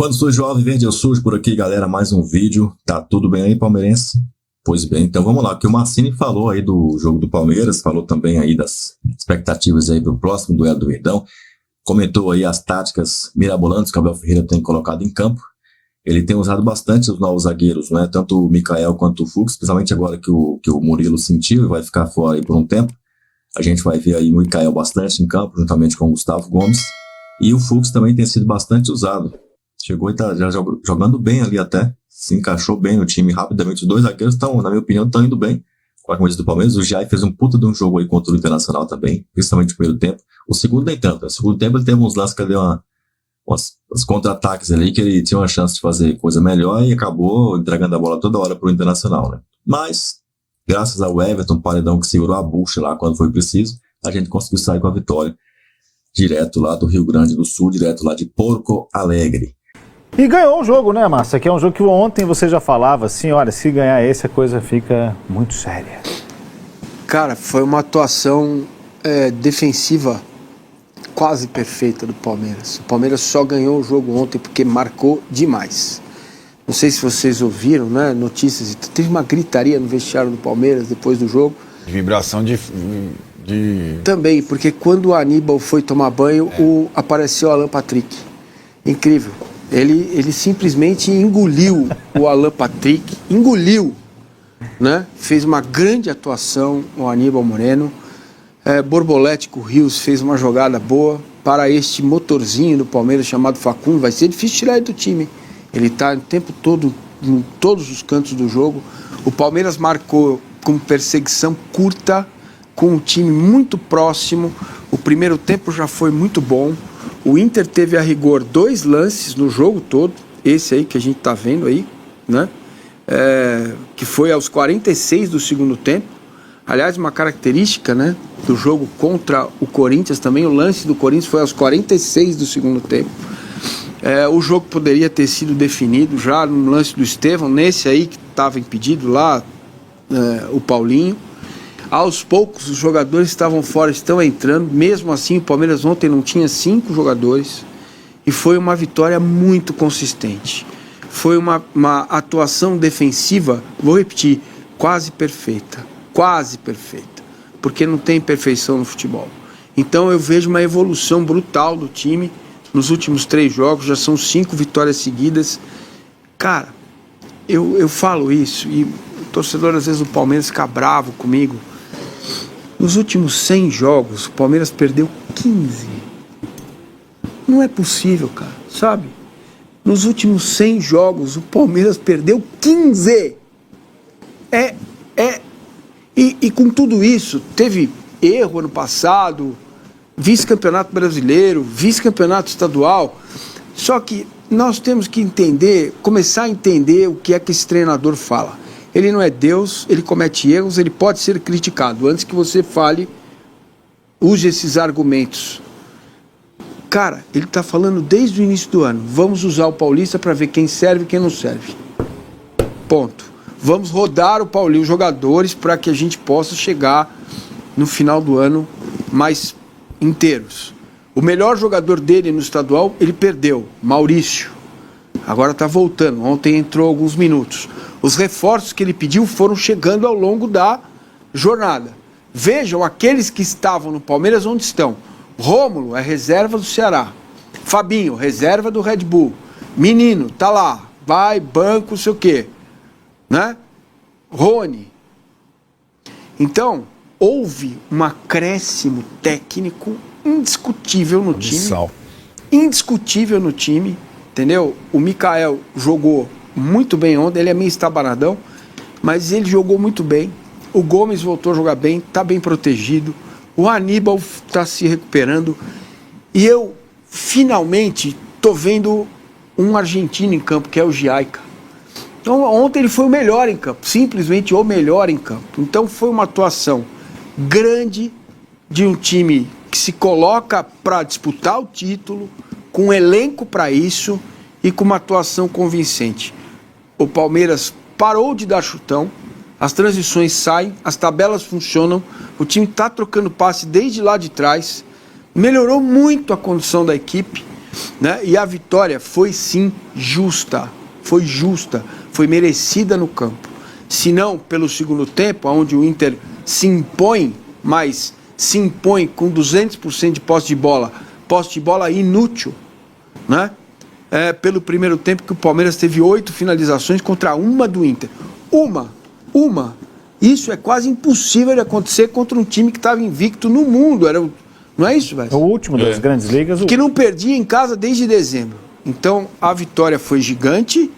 Quando sou jovem, verde eu sujo por aqui, galera, mais um vídeo. Tá tudo bem aí, palmeirense? Pois bem, então vamos lá, que o Massini falou aí do jogo do Palmeiras, falou também aí das expectativas aí pro próximo duelo do Verdão, comentou aí as táticas mirabolantes que o Abel Ferreira tem colocado em campo. Ele tem usado bastante os novos zagueiros, né? Tanto o Michael quanto o Fux, principalmente agora que o Murilo sentiu e vai ficar fora aí por um tempo. A gente vai ver aí o Michael bastante em campo, juntamente com o Gustavo Gomes. E o Fux também tem sido bastante usado. Chegou e tá já jogando bem ali até. Se encaixou bem no time rapidamente. Os dois zagueiros estão, na minha opinião, estão indo bem com a camisa do Palmeiras. O Jai fez um puta de um jogo aí contra o Internacional também, principalmente no primeiro tempo. O segundo nem tanto. No segundo tempo ele teve uns lances que deu uns contra-ataques ali, que ele tinha uma chance de fazer coisa melhor e acabou entregando a bola toda hora pro Internacional, né? Mas, graças ao Everton, paredão que segurou a bucha lá quando foi preciso, a gente conseguiu sair com a vitória. Direto lá do Rio Grande do Sul, direto lá de Porto Alegre. E ganhou o jogo, né, Márcia? Que é um jogo que ontem você já falava assim, olha, se ganhar esse a coisa fica muito séria. Cara, foi uma atuação defensiva quase perfeita do Palmeiras. O Palmeiras só ganhou o jogo ontem porque marcou demais. Não sei se vocês ouviram, né, notícias, teve uma gritaria no vestiário do Palmeiras depois do jogo. De vibração de... Também, porque quando o Aníbal foi tomar banho, apareceu o Alan Patrick. Incrível. Ele simplesmente engoliu o Alan Patrick, né? Fez uma grande atuação o Aníbal Moreno. Borbolete com o Rios fez uma jogada boa para este motorzinho do Palmeiras chamado Facundo. Vai ser difícil tirar ele do time. Ele está o tempo todo em todos os cantos do jogo. O Palmeiras marcou com perseguição curta, com um time muito próximo. O primeiro tempo já foi muito bom. O Inter teve a rigor 2 lances no jogo todo, esse aí que a gente está vendo aí, né? Que foi aos 46 do segundo tempo. Aliás, uma característica, né, do jogo contra o Corinthians também, o lance do Corinthians foi aos 46 do segundo tempo. O jogo poderia ter sido definido já no lance do Estevão, nesse aí que estava impedido lá, o Paulinho. Aos poucos os jogadores estavam fora, estão entrando. Mesmo assim o Palmeiras ontem não tinha 5 jogadores. E foi uma vitória muito consistente. Foi uma atuação defensiva, vou repetir, quase perfeita. Quase perfeita. Porque não tem perfeição no futebol. Então eu vejo uma evolução brutal do time. Nos últimos 3 jogos já são 5 vitórias seguidas. Cara, eu falo isso e o torcedor às vezes do Palmeiras fica bravo comigo. Nos últimos 100 jogos, o Palmeiras perdeu 15. Não é possível, cara, sabe? Nos últimos 100 jogos, o Palmeiras perdeu 15. E com tudo isso, teve erro ano passado, vice-campeonato brasileiro, vice-campeonato estadual. Só que nós temos que entender, começar a entender o que é que esse treinador fala. Ele não é Deus, ele comete erros, ele pode ser criticado. Antes que você fale, use esses argumentos. Cara, ele está falando desde o início do ano. Vamos usar o Paulista para ver quem serve e quem não serve. Ponto. Vamos rodar o Paulinho, os jogadores, para que a gente possa chegar no final do ano mais inteiros. O melhor jogador dele no estadual, ele perdeu, Maurício. Agora está voltando, ontem entrou alguns minutos. Os reforços que ele pediu foram chegando ao longo da jornada. Vejam aqueles que estavam no Palmeiras onde estão. Rômulo é reserva do Ceará. Fabinho, reserva do Red Bull. Menino, tá lá. Vai, banco, sei o quê. Né? Rony. Então, houve um acréscimo técnico indiscutível no time. Indiscutível no time. Entendeu? O Michael jogou muito bem ontem, ele é meio estabanadão, mas ele jogou muito bem. O Gomes voltou a jogar bem, está bem protegido. O Aníbal está se recuperando. E eu, finalmente, estou vendo um argentino em campo, que é o Giaica. Então, ontem ele foi o melhor em campo, simplesmente o melhor em campo. Então, foi uma atuação grande de um time que se coloca para disputar o título, com um elenco para isso e com uma atuação convincente. O Palmeiras parou de dar chutão, as transições saem, as tabelas funcionam, o time está trocando passe desde lá de trás, melhorou muito a condição da equipe. né? E a vitória foi sim justa, foi merecida no campo. Se não pelo segundo tempo, onde o Inter se impõe, mas se impõe com 200% de posse de bola inútil, né? Pelo primeiro tempo que o Palmeiras teve 8 finalizações contra uma do Inter. Uma. Isso é quase impossível de acontecer contra um time que estava invicto no mundo. Não é isso, velho? O último das grandes ligas. Que não perdia em casa desde dezembro. Então, a vitória foi gigante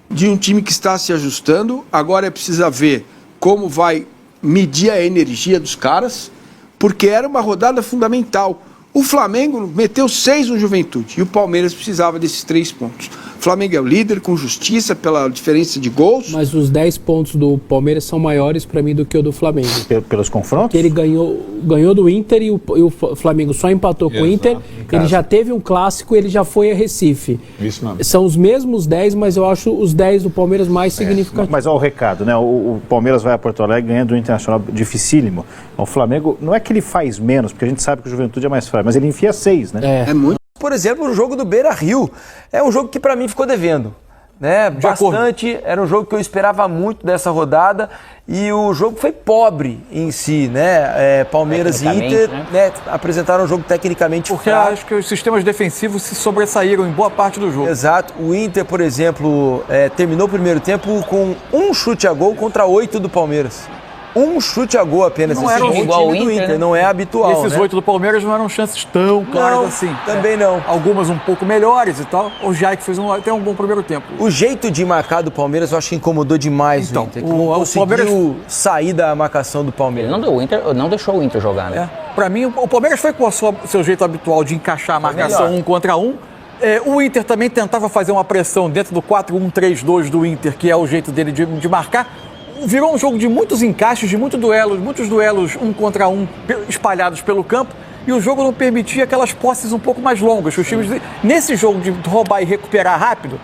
de um time que está se ajustando. Agora precisa ver como vai medir a energia dos caras, porque era uma rodada fundamental. O Flamengo meteu 6 no Juventude e o Palmeiras precisava desses 3 pontos. O Flamengo é o líder com justiça pela diferença de gols. Mas os 10 pontos do Palmeiras são maiores para mim do que o do Flamengo. Pelos confrontos? Porque ele ganhou do Inter e o Flamengo só empatou com o Inter. Ele já teve um clássico e ele já foi a Recife. Isso mesmo. São os mesmos 10, mas eu acho os 10 do Palmeiras mais significativos. Mas olha o recado, né? O Palmeiras vai a Porto Alegre ganhando do Internacional dificílimo. O Flamengo, não é que ele faz menos, porque a gente sabe que o Juventude é mais fraco, mas ele enfia 6, né? É muito. Por exemplo, o jogo do Beira-Rio é um jogo que para mim ficou devendo, né? Bastante, era um jogo que eu esperava muito dessa rodada e o jogo foi pobre em si, né? Palmeiras e Inter, né? Apresentaram um jogo tecnicamente porque fraco. acho que os sistemas defensivos se sobressaíram em boa parte do jogo. Exato. O Inter, por exemplo, terminou o primeiro tempo com 1 chute a gol contra 8 do Palmeiras. 1 chute a gol apenas. Não era igual o Inter, né? Não é habitual. Esses 8 do Palmeiras não eram chances tão claras assim. Também não. Algumas um pouco melhores e tal. O Jair fez até um bom primeiro tempo. O jeito de marcar do Palmeiras eu acho que incomodou demais então, o Inter. O Palmeiras sair da marcação do Palmeiras. Ele não deixou o Inter jogar, né? Pra mim, o Palmeiras foi com o seu jeito habitual de encaixar a marcação 1 contra 1. O Inter também tentava fazer uma pressão dentro do 4-1-3-2 do Inter, que é o jeito dele de marcar. Virou um jogo de muitos encaixes, de muitos duelos 1 contra 1 espalhados pelo campo, e o jogo não permitia aquelas posses um pouco mais longas. Os times, nesse jogo de roubar e recuperar rápido,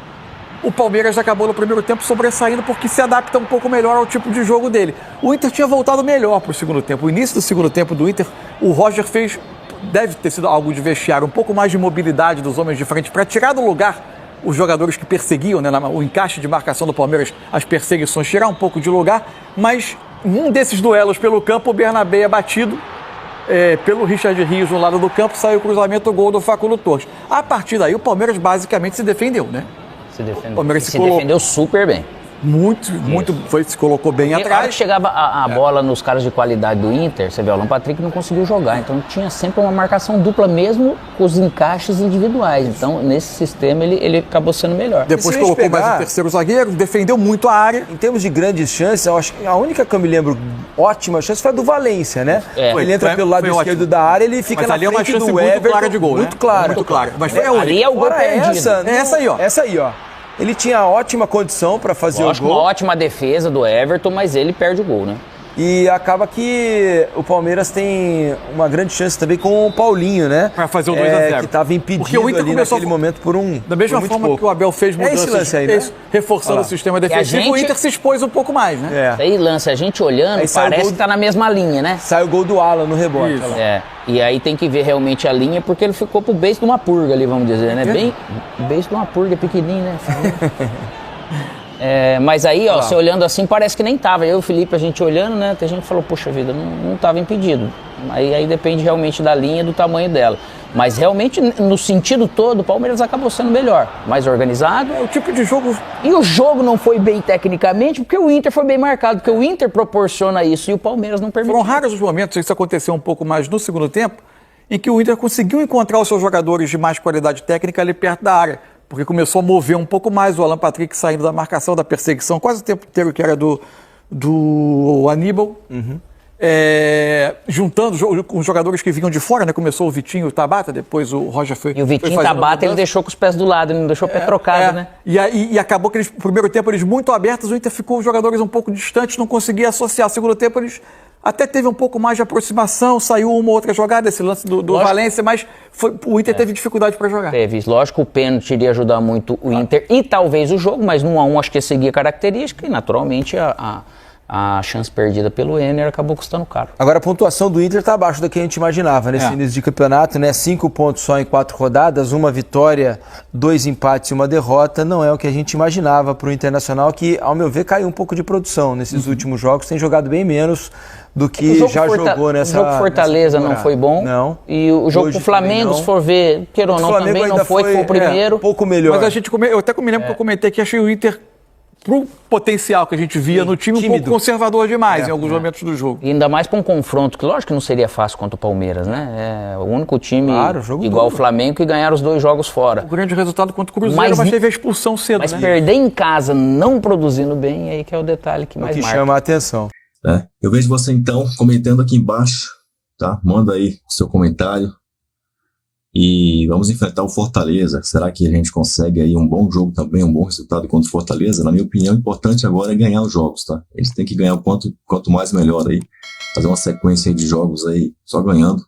o Palmeiras acabou no primeiro tempo sobressaindo porque se adapta um pouco melhor ao tipo de jogo dele. O Inter tinha voltado melhor para o segundo tempo. O início do segundo tempo do Inter, o Roger deve ter sido algo de vestiário, um pouco mais de mobilidade dos homens de frente para tirar do lugar os jogadores que perseguiam, né, o encaixe de marcação do Palmeiras, as perseguições, tirar um pouco de lugar, mas num desses duelos pelo campo, o Bernabé é batido pelo Richard Rios no lado do campo, saiu o cruzamento, o gol do Facundo Torres. A partir daí, o Palmeiras basicamente se defendeu, né? Se defendeu. O Palmeiras se defendeu super bem. Se colocou bem porque atrás. A hora que chegava a bola nos caras de qualidade do Inter, você vê, o Alan Patrick não conseguiu jogar, então tinha sempre uma marcação dupla mesmo com os encaixes individuais, então nesse sistema ele acabou sendo melhor. Depois colocou mais um terceiro zagueiro, defendeu muito a área. Em termos de grandes chances, eu acho que a única que eu me lembro ótima chance foi a do Valência, né? Ele entra pelo lado esquerdo da área, ele fica na frente do Everton. Muito clara de gol, muito clara. Muito clara. Mas foi ali é o gol perdido. Essa aí, ó. Ele tinha ótima condição para fazer o gol. Uma ótima defesa do Everton, mas ele perde o gol, né? E acaba que o Palmeiras tem uma grande chance também com o Paulinho, né? Para fazer o 2-0. Que estava impedido porque o Inter ali naquele momento por um... Da mesma forma pouco. que o Abel fez mudanças, esse lance aí, né? reforçando o sistema defensivo, o Inter se expôs um pouco mais, né? Aí lance, a gente olhando, parece que tá na mesma linha, né? Sai o gol do Alan no rebote. E aí tem que ver realmente a linha, porque ele ficou pro beijo de uma purga ali, vamos dizer, né? Bem, beijo de uma purga pequenininho, né? Mas aí, ó, você olhando assim, parece que nem tava. Eu e o Felipe, a gente olhando, né? Tem gente que falou, poxa vida, não tava impedido. Aí depende realmente da linha e do tamanho dela. Mas realmente, no sentido todo, o Palmeiras acabou sendo melhor. Mais organizado. O tipo de jogo... E o jogo não foi bem tecnicamente, porque o Inter foi bem marcado. Porque o Inter proporciona isso e o Palmeiras não permitiu. Foram raros os momentos, isso aconteceu um pouco mais no segundo tempo, em que o Inter conseguiu encontrar os seus jogadores de mais qualidade técnica ali perto da área. Porque começou a mover um pouco mais o Alan Patrick saindo da marcação, da perseguição, quase o tempo inteiro que era do Aníbal. Juntando os jogadores que vinham de fora, né? Começou o Vitinho e o Tabata, depois o Roger foi... E o Vitinho e o Tabata ele deixou com os pés do lado, ele não deixou o pé trocado, né? E acabou que no primeiro tempo eles muito abertos, o Inter ficou os jogadores um pouco distantes, não conseguia associar. No segundo tempo eles até teve um pouco mais de aproximação, saiu uma outra jogada, esse lance do Valência, mas o Inter teve dificuldade para jogar. Teve, lógico, o pênalti iria ajudar muito o Inter e talvez o jogo, mas no 1-1 acho que ia seguir a característica e naturalmente a chance perdida pelo Enner acabou custando caro. Agora a pontuação do Inter está abaixo da que a gente imaginava nesse início de campeonato, né? 5 pontos só em 4 rodadas, 1 vitória, 2 empates e 1 derrota. Não é o que a gente imaginava para o Internacional, que, ao meu ver, caiu um pouco de produção nesses últimos jogos, tem jogado bem menos do que já jogou nessa. O jogo Fortaleza não foi bom. Não. E o jogo com o Flamengo, se for ver, queira ou não, também não foi o primeiro. Um pouco melhor. Mas eu até me lembro que eu comentei que achei o Inter, pro potencial que a gente via no time, um pouco conservador demais em alguns momentos do jogo. E ainda mais para um confronto, que lógico que não seria fácil contra o Palmeiras, né? É o único time igual o Flamengo que ganharam os 2 jogos fora. O grande resultado contra o Cruzeiro, mas teve a expulsão cedo, mas perder em casa, não produzindo bem, aí que é o detalhe que mais marca. Chama a atenção. Eu vejo você então comentando aqui embaixo, tá? Manda aí o seu comentário. E vamos enfrentar o Fortaleza. Será que a gente consegue aí um bom jogo também, um bom resultado contra o Fortaleza? Na minha opinião, o importante agora é ganhar os jogos, tá? Eles têm que ganhar o quanto mais melhor aí. Fazer uma sequência aí de jogos aí, só ganhando.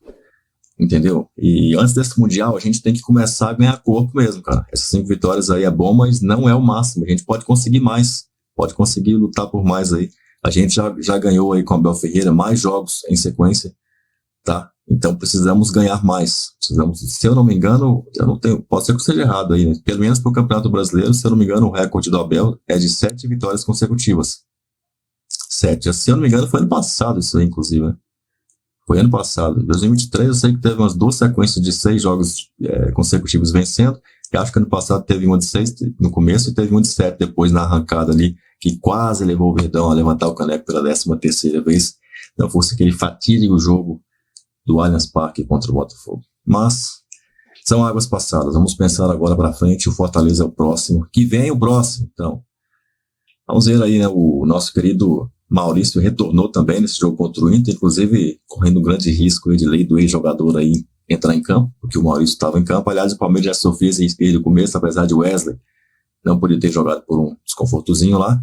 Entendeu? E antes desse Mundial, a gente tem que começar a ganhar corpo mesmo, cara. Essas 5 vitórias aí é bom, mas não é o máximo. A gente pode conseguir mais. Pode conseguir lutar por mais aí. A gente já ganhou aí com o Abel Ferreira mais jogos em sequência, tá? Então precisamos ganhar mais. Se eu não me engano, eu não tenho, pode ser que eu esteja errado aí, né? Pelo menos para o Campeonato Brasileiro, se eu não me engano, o recorde do Abel é de 7 vitórias consecutivas. 7. Se eu não me engano, foi ano passado isso aí, inclusive, né? Foi ano passado. Em 2023, eu sei que teve umas 2 sequências de 6 jogos consecutivos vencendo. Eu acho que ano passado teve uma de 6 no começo e teve uma de 7 depois na arrancada ali, que quase levou o Verdão a levantar o caneco pela 13ª vez. Não fosse aquele fatídico jogo do Allianz Parque contra o Botafogo. Mas são águas passadas. Vamos pensar agora para frente. O Fortaleza é o próximo. Que vem o próximo, então. Vamos ver aí, né? O nosso querido Maurício retornou também nesse jogo contra o Inter, inclusive correndo um grande risco de lei do ex-jogador aí entrar em campo, porque o Maurício estava em campo. Aliás, o Palmeiras já sofreu esse risco desde o começo, apesar de Wesley não poder ter jogado por um desconfortozinho lá.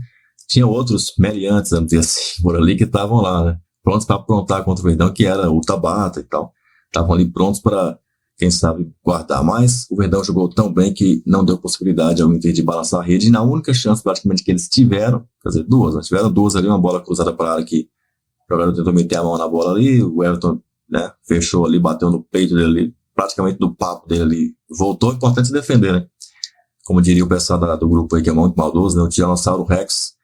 Tinha outros meliantes, vamos dizer assim, por ali que estavam lá, né? Prontos para aprontar contra o Verdão, que era o Tabata e tal. Estavam ali prontos para, quem sabe, guardar. Mas o Verdão jogou tão bem que não deu possibilidade ao Inter de balançar a rede. E na única chance, praticamente, que eles tiveram, quer dizer, tiveram 2 ali, uma bola cruzada para a área que o jogador tentou meter a mão na bola ali, o Everton, né, fechou ali, bateu no peito dele ali, praticamente do papo dele ali. Voltou, importante se defender, né? Como diria o pessoal do grupo aí, que é muito maldoso, né? O Tiranossauro Rex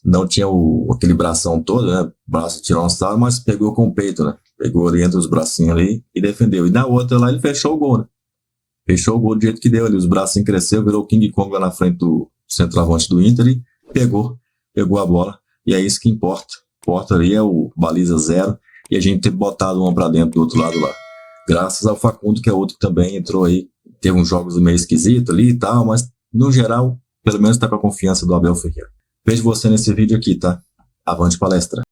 não tinha aquele bração todo, né? Braço de tiranossauro, mas pegou com o peito, né? Pegou ali entre os bracinhos ali e defendeu. E na outra lá ele fechou o gol, né? Fechou o gol do jeito que deu ali. Os bracinhos cresceu, virou o King Kong lá na frente do centroavante do Inter e pegou a bola. E é isso que importa. Importa ali é o baliza 0 e a gente ter botado uma pra dentro do outro lado lá. Graças ao Facundo, que é outro que também entrou aí. Teve uns jogos meio esquisito ali e tal, mas no geral, pelo menos tá com a confiança do Abel Ferreira. Vejo você nesse vídeo aqui, tá? Avante palestra!